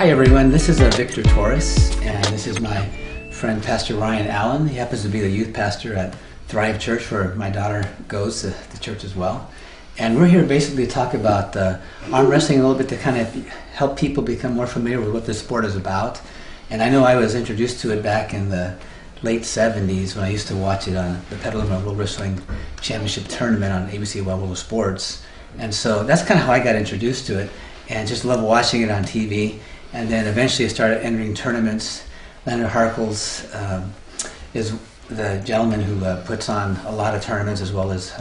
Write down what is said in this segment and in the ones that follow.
Hi everyone, this is Victor Torres, and this is my friend Pastor Ryan Allen. He happens to be the youth pastor at Thrive Church, where my daughter goes to the church as well. And we're here basically to talk about arm wrestling a little bit, to kind of help people become more familiar with what this sport is about. And I know I was introduced to it back in the late 70s when I used to watch it on the Petaluma World Wrestling Championship Tournament on ABC World of Sports. And so that's kind of how I got introduced to it, and just love watching it on TV. And then eventually I started entering tournaments. Leonard Harkles is the gentleman who puts on a lot of tournaments, as well as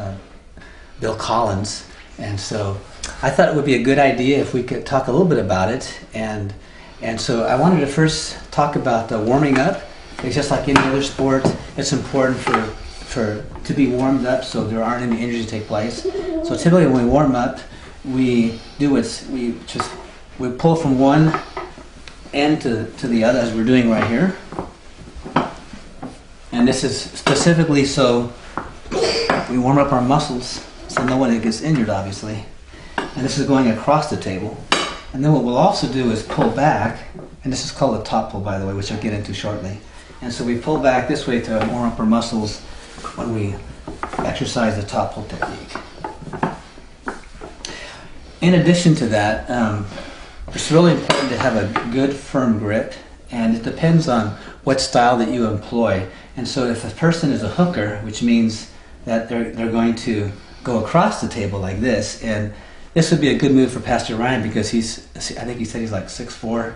Bill Collins. And so I thought it would be a good idea if we could talk a little bit about it. And so I wanted to first talk about warming up. It's just like any other sport. It's important to be warmed up so there aren't any injuries take place. So typically when we warm up, we pull from one end to the other, as we're doing right here. And this is specifically so we warm up our muscles so no one gets injured, obviously. And this is going across the table. And then what we'll also do is pull back, and this is called a top pull, by the way, which I'll get into shortly. And so we pull back this way to warm up our muscles when we exercise the top pull technique. In addition to that, it's really important to have a good firm grip, and it depends on what style that you employ. And so if a person is a hooker, which means that they're going to go across the table like this, and this would be a good move for Pastor Ryan because I think he said he's like 6'4",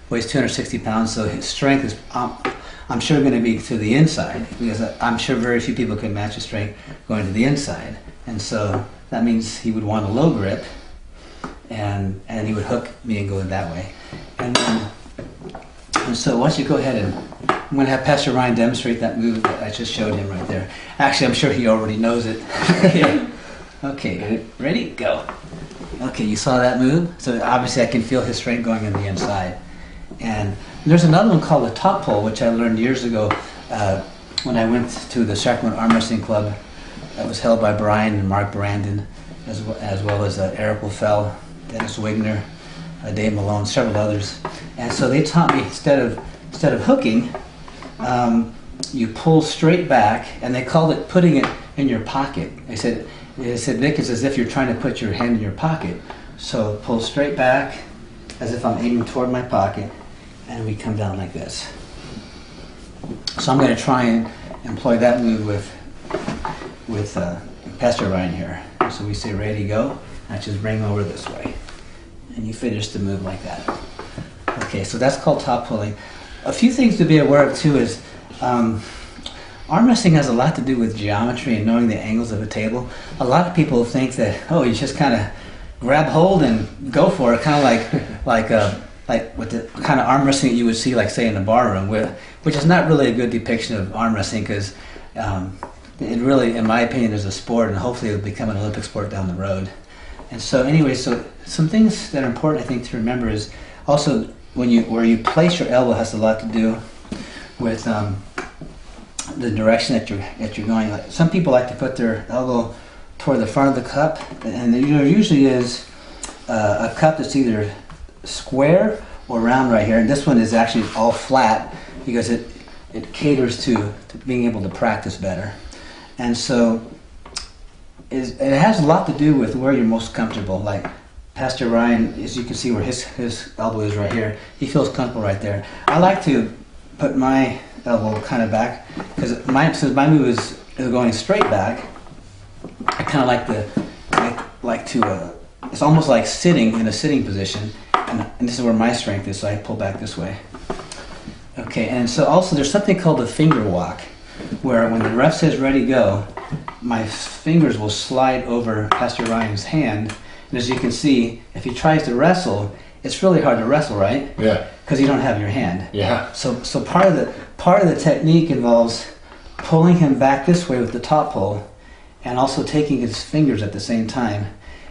weighs 260 pounds, so his strength is, I'm sure, going to be to the inside, because I'm sure very few people can match his strength going to the inside. And so that means he would want a low grip, and he would hook me and go that way. And so once you go ahead, and I'm going to have Pastor Ryan demonstrate that move that I just showed him right there. Actually, I'm sure he already knows it. Okay, ready? Go. Okay, you saw that move? So obviously I can feel his strength going on the inside. And there's another one called the top pull, which I learned years ago when I went to the Sacramento Arm Wrestling Club. That was held by Brian and Mark Brandon, as well as Eric Wolfell, Dennis Wigner, Dave Malone, several others. And so they taught me, instead of hooking, you pull straight back, and they called it putting it in your pocket. They said, Vic, it's as if you're trying to put your hand in your pocket. So pull straight back, as if I'm aiming toward my pocket, and we come down like this. So I'm going to try and employ that move with Pastor Ryan here. So we say ready, go. I just bring over this way, and you finish the move like that. Okay, so that's called top pulling. A few things to be aware of too is arm wrestling has a lot to do with geometry and knowing the angles of a table. A lot of people think that, oh, you just kind of grab hold and go for it, kind of like with the kind of arm wrestling that you would see, like say in a bar room, which is not really a good depiction of arm wrestling, because it really, in my opinion, is a sport, and hopefully it'll become an Olympic sport down the road. And so anyway, so some things that are important, I think, to remember is also where you place your elbow has a lot to do with the direction that you're going. Like, some people like to put their elbow toward the front of the cup, and there usually is a cup that's either square or round right here, and this one is actually all flat because it caters to being able to practice better. And so it has a lot to do with where you're most comfortable. Like Pastor Ryan, as you can see where his elbow is right here, he feels comfortable right there. I like to put my elbow kind of back, because since my move is going straight back, I kind of like to it's almost like sitting in a sitting position, and this is where my strength is, so I pull back this way. Okay, and so also there's something called the finger walk, where when the ref says ready, go, my fingers will slide over Pastor Ryan's hand, and as you can see, if he tries to wrestle, it's really hard to wrestle, right? Yeah. Because you don't have your hand. Yeah. So part of the technique involves pulling him back this way with the top pull, and also taking his fingers at the same time,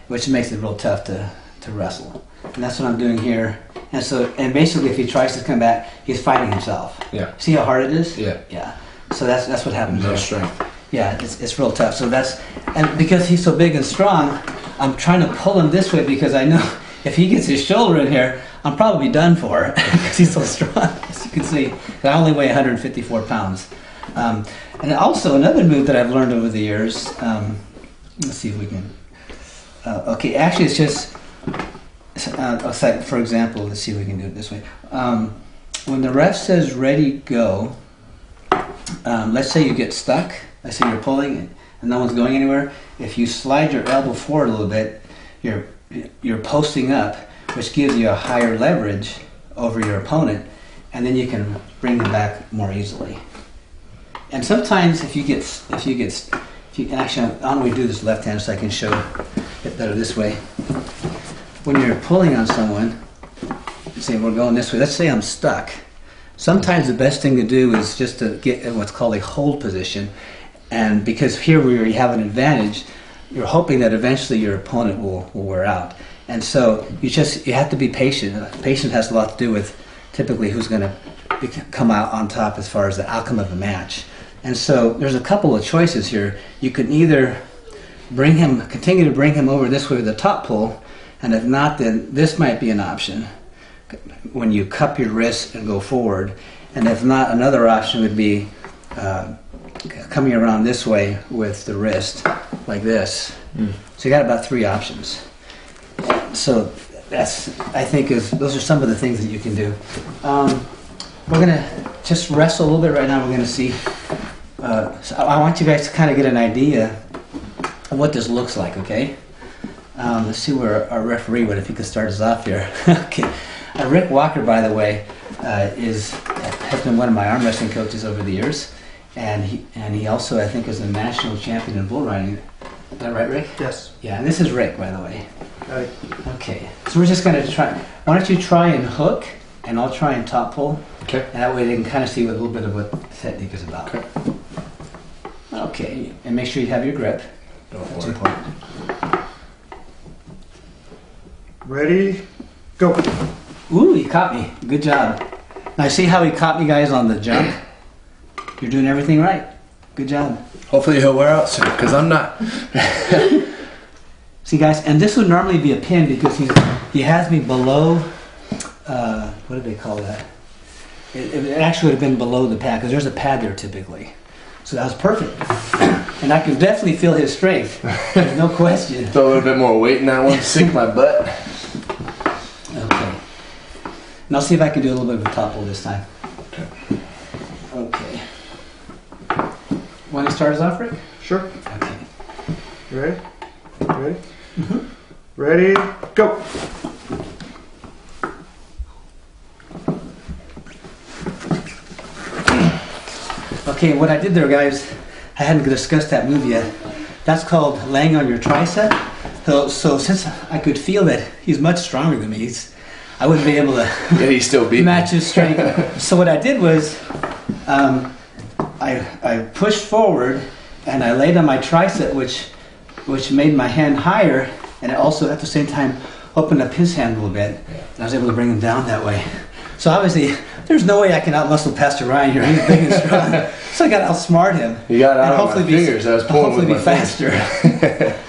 which makes it real tough to wrestle. And that's what I'm doing here. And basically, if he tries to come back, he's fighting himself. Yeah. See how hard it is? Yeah. Yeah. So that's what happens. No strength. Yeah, it's real tough. So and because he's so big and strong, I'm trying to pull him this way, because I know if he gets his shoulder in here, I'm probably done for because he's so strong. As you can see, I only weigh 154 pounds. And also another move that I've learned over the years, let's see if we can, okay, actually it's just, for example, let's see if we can do it this way. When the ref says ready, go, let's say you get stuck, let's say you're pulling and no one's going anywhere. If you slide your elbow forward a little bit, you're posting up, which gives you a higher leverage over your opponent, and then you can bring them back more easily. And sometimes actually, I'm going to do this left-handed so I can show it better this way. When you're pulling on someone, say we're going this way, let's say I'm stuck. Sometimes the best thing to do is just to get in what's called a hold position. And because here we have an advantage, you're hoping that eventually your opponent will wear out. And so you have to be patient. Patience has a lot to do with typically who's going to come out on top as far as the outcome of the match. And so there's a couple of choices here. You can either continue to bring him over this way with the top pull, and if not, then this might be an option when you cup your wrist and go forward. And if not, another option would be coming around this way with the wrist like this. So you got about 3 options. So those are some of the things that you can do. We're gonna just wrestle a little bit right now. We're gonna see. So I want you guys to kind of get an idea of what this looks like. Okay. Let's see where our referee would, if he could start us off here. Okay. Rick Walker, by the way, has been one of my arm wrestling coaches over the years, and he also, I think, is a national champion in bull riding. Is that right, Rick? Yes. Yeah, and this is Rick, by the way. Right. Okay, so we're just going to try. Why don't you try and hook, and I'll try and top pull. Okay. And that way they can kind of see a little bit of what the technique is about. Okay. Okay, and make sure you have your grip. That's important. Ready, go. Ooh, he caught me. Good job. Now see how he caught me, guys, on the jump? You're doing everything right. Good job. Hopefully he'll wear out soon, because I'm not. See, guys, and this would normally be a pin because he has me below, what do they call that? It actually would have been below the pad, because there's a pad there typically. So that was perfect. And I can definitely feel his strength. There's no question. Throw a little bit more weight in that one, sink my butt. Okay. And I'll see if I can do a little bit of a top pull this time. Okay. Okay. Want to start us off, Rick? Sure. Okay. You ready? Ready? Mm-hmm. Ready, go. Okay, what I did there, guys, I hadn't discussed that move yet. That's called laying on your tricep. So since I could feel that he's much stronger than me, I wouldn't be able to he still beat match his strength. So what I did was I pushed forward and I laid on my tricep, which made my hand higher, and it also at the same time opened up his hand a little bit. And I was able to bring him down that way. So obviously, there's no way I can outmuscle Pastor Ryan here. He's big and strong. So I got to outsmart him. You got out and of my fingers. I was pulling with hopefully my be faster.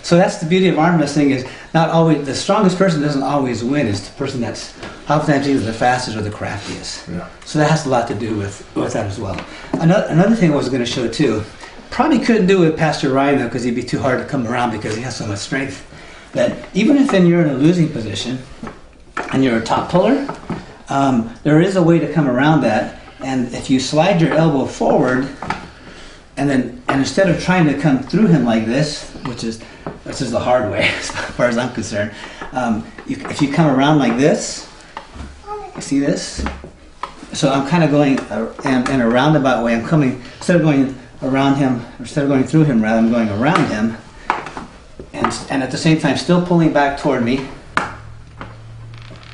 So that's the beauty of arm wrestling, is not always the strongest person doesn't always win. It's the person that's oftentimes either the fastest or the craftiest. Yeah. So that has a lot to do with that as well. Another thing I was going to show too, probably couldn't do it with Pastor Ryan though, because he'd be too hard to come around because he has so much strength. That even if you're in a losing position and you're a top puller, there is a way to come around that. And if you slide your elbow forward, and instead of trying to come through him like this, which is the hard way as far as I'm concerned, if you come around like this, you see this? So I'm kind of going in a roundabout way. I'm coming, instead of going around him, instead of going through him, rather I'm going around him, and at the same time still pulling back toward me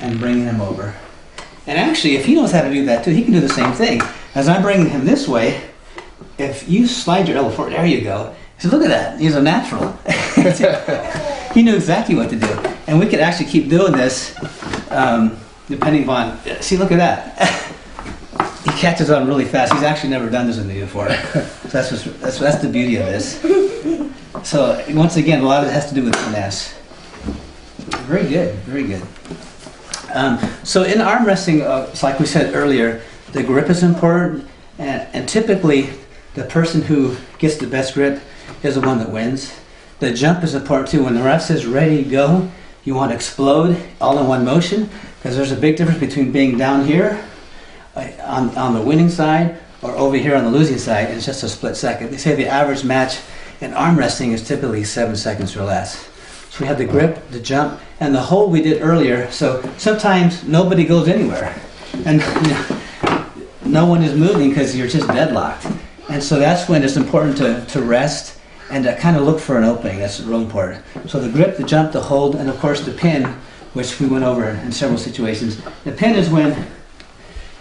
and bringing him over. And actually, if he knows how to do that too, he can do the same thing. As I'm bringing him this way, if you slide your elbow forward, there you go. So look at that, he's a natural. He knew exactly what to do. And we could actually keep doing this depending upon, see, look at that. He catches on really fast. He's actually never done this with me before. So that's the beauty of this. So once again, a lot of it has to do with finesse. Very good, very good. So in arm wrestling, it's like we said earlier, the grip is important, and typically the person who gets the best grip is the one that wins. The jump is important too. When the ref says ready, go, you want to explode all in one motion, because there's a big difference between being down here on the winning side or over here on the losing side. It's just a split second. They say the average match in arm wrestling is typically 7 seconds or less. So we have the grip, the jump, and the hold we did earlier. So sometimes nobody goes anywhere, and no one is moving because you're just deadlocked. And so that's when it's important to rest and to kind of look for an opening. That's real important. So the grip, the jump, the hold, and of course the pin, which we went over in several situations. The pin is when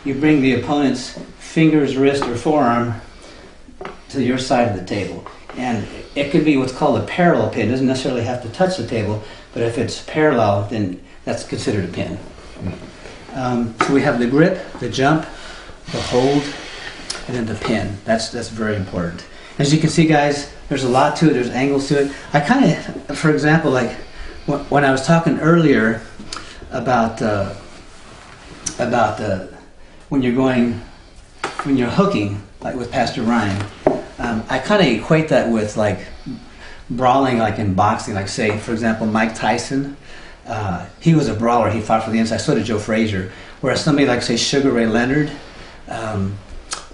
you bring the opponent's fingers, wrist, or forearm to your side of the table. And it could be what's called a parallel pin. It doesn't necessarily have to touch the table, but if it's parallel, then that's considered a pin. So we have the grip, the jump, the hold, and then the pin. That's very important. As you can see, guys, there's a lot to it. There's angles to it. I kind of, for example, like when I was talking earlier about when you're hooking, like with Pastor Ryan, I kind of equate that with like brawling, like in boxing. Like say, for example, Mike Tyson. He was a brawler. He fought for the inside. So did Joe Frazier. Whereas somebody like say Sugar Ray Leonard,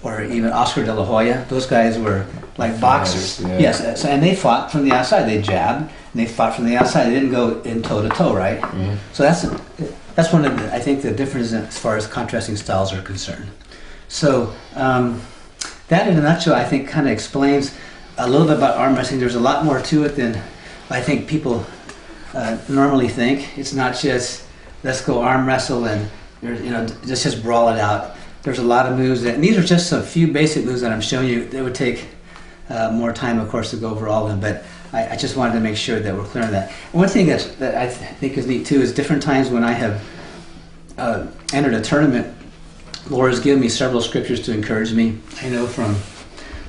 or even Oscar De La Hoya, those guys were like boxers. Yes, and they fought from the outside. They jabbed, and they fought from the outside. They didn't go in toe to toe, right? Mm-hmm. So that's one of the, I think, the differences as far as contrasting styles are concerned. So that, in a nutshell, I think, kind of explains a little bit about arm wrestling. There's a lot more to it than I think people normally think. It's not just let's go arm wrestle and just brawl it out. There's a lot of moves, and these are just a few basic moves that I'm showing you. It would take more time, of course, to go over all of them, but I just wanted to make sure that we're clear on that. One thing that I think is neat, too, is different times when I have entered a tournament, the Lord has given me several scriptures to encourage me. I know from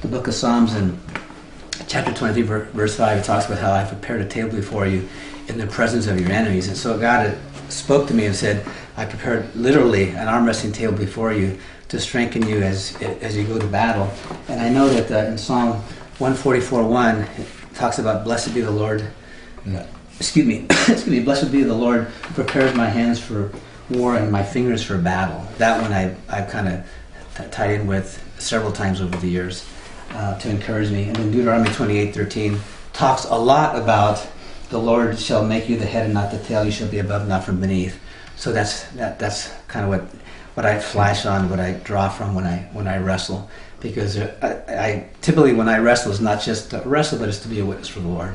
the book of Psalms in chapter 23, verse 5, it talks about how I prepared a table before you in the presence of your enemies. And so God spoke to me and said, I prepared literally an arm wrestling table before you to strengthen you as you go to battle. And I know that in Psalm 144:1, it talks about blessed be the Lord. Excuse me, blessed be the Lord, prepares my hands for war and my fingers for battle. That one I've kind of tied in with several times over the years to encourage me. And then Deuteronomy 28:13 talks a lot about the Lord shall make you the head and not the tail. You shall be above, not from beneath. So that's kind of what I flash on, what I draw from when I wrestle, because I typically when I wrestle, it's not just to wrestle, but it's to be a witness for the Lord.